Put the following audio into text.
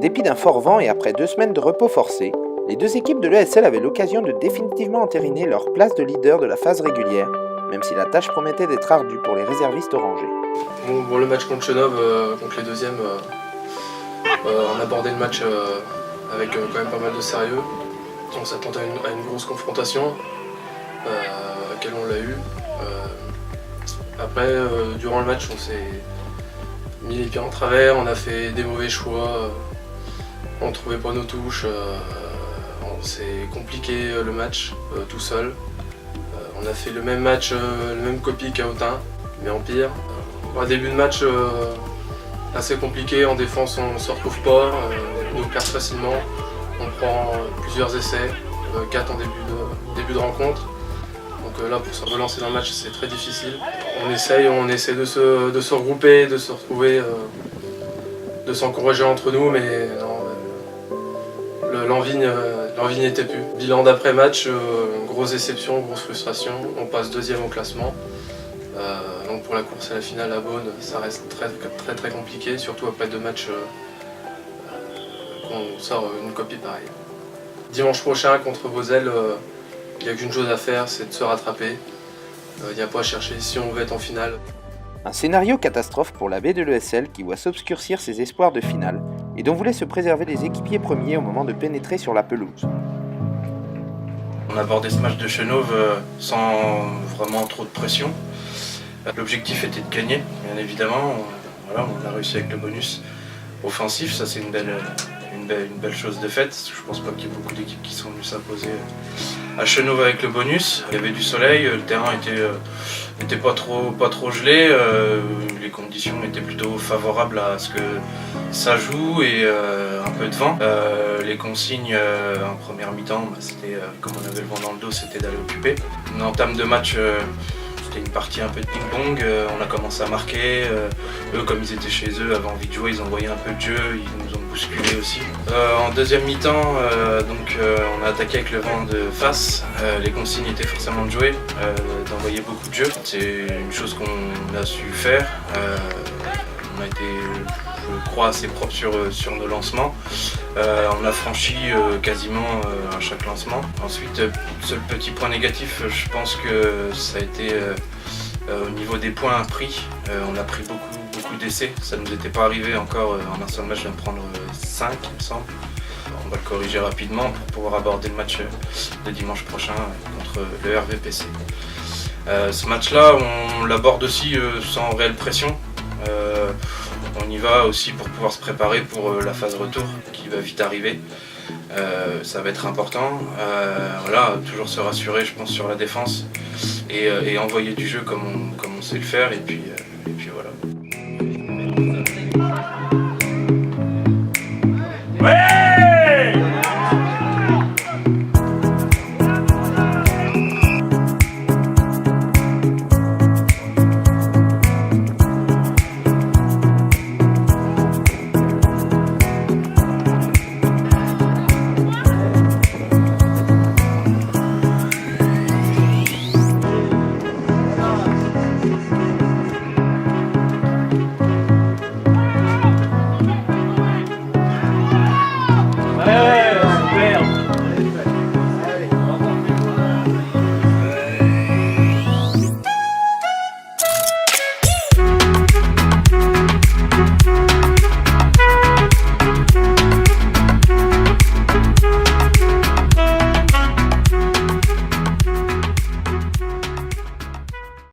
dépit d'un fort vent et après 2 semaines de repos forcé, les deux équipes de l'ESL avaient l'occasion de définitivement entériner leur place de leader de la phase régulière, même si la tâche promettait d'être ardue pour les réservistes orangés. Bon, le match contre Chenov, contre les deuxièmes, on abordait le match avec quand même pas mal de sérieux. On s'attendait à une grosse confrontation, à laquelle on l'a eu. Après, durant le match, on s'est mis les pieds en travers, on a fait des mauvais choix, on ne trouvait pas nos touches, on s'est compliqué le match tout seul. On a fait le même match, le même copie qu'à Autun, mais en pire. Un début de match assez compliqué, en défense on ne se retrouve pas, on nous perd facilement, on prend plusieurs essais, 4 en début de rencontre. Donc là pour se relancer dans le match c'est très difficile. On essaie de se regrouper, de se retrouver, de s'encourager entre nous, mais non, l'envie n'y était plus. Bilan d'après-match, grosse déception, grosse frustration, on passe 2e au classement. Donc pour la course à la finale à Beaune, ça reste très compliqué, surtout après 2 matchs qu'on sort une copie pareille. Dimanche prochain contre Vozelle, il n'y a qu'une chose à faire, c'est de se rattraper. Il n'y a pas à chercher si on veut être en finale. Un scénario catastrophe pour la baie de l'ESL qui voit s'obscurcir ses espoirs de finale et dont voulaient se préserver les équipiers premiers au moment de pénétrer sur la pelouse. On a abordé ce match de Chenov sans vraiment trop de pression. L'objectif était de gagner, bien évidemment. Voilà, on a réussi avec le bonus offensif, ça c'est une belle chose de faite. Je pense pas qu'il y ait beaucoup d'équipes qui sont venues s'imposer à Chenov avec le bonus. Il y avait du soleil, le terrain était pas trop gelé, les conditions étaient plutôt favorables à ce que ça joue et un peu de vent. Les consignes en première mi-temps, c'était comme on avait le vent dans le dos, c'était d'aller occuper. Une entame de match, c'était une partie un peu de ping-pong, on a commencé à marquer. Eux, comme ils étaient chez eux, avaient envie de jouer, ils envoyaient un peu de jeu, ils nous ont bousculé aussi. En deuxième mi-temps, on a attaqué avec le vent de face. Les consignes étaient forcément de jouer, d'envoyer beaucoup de jeu. C'est une chose qu'on a su faire. On a été, je crois, assez propre sur nos lancements. On a franchi quasiment à chaque lancement. Ensuite, seul petit point négatif, je pense que ça a été au niveau des points pris. On a pris beaucoup d'essais. Ça ne nous était pas arrivé encore en un seul match d'en prendre 5, il me semble. On va le corriger rapidement pour pouvoir aborder le match de dimanche prochain contre le RVPC. Ce match-là, on l'aborde aussi sans réelle pression. On y va aussi pour pouvoir se préparer pour la phase retour qui va vite arriver. Ça va être important. Voilà, toujours se rassurer, je pense, sur la défense et envoyer du jeu comme on sait le faire. Et puis voilà.